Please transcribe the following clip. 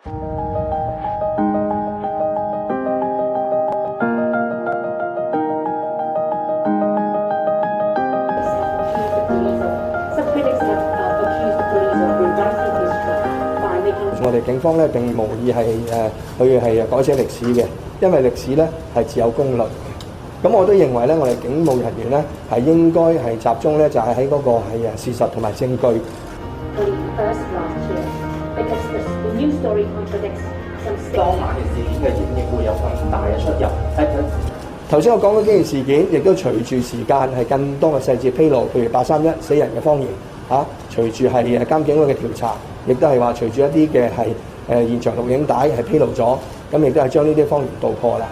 我哋警方咧並無意係去改寫歷史嘅，因為歷史咧係自有公論。咁我都認為咧，我哋警務人員咧係應該係集中咧就係喺嗰個係事實同埋證據。當晚嘅事件嘅演繹會有咁大嘅出入。頭先我講嗰幾件事件，亦都隨住時間係更多嘅細節披露，譬如831死人嘅謊言隨住係監警會嘅調查，亦都係話隨住一啲嘅係現場錄影帶係披露咗，咁亦都係將呢啲謊言道破啦。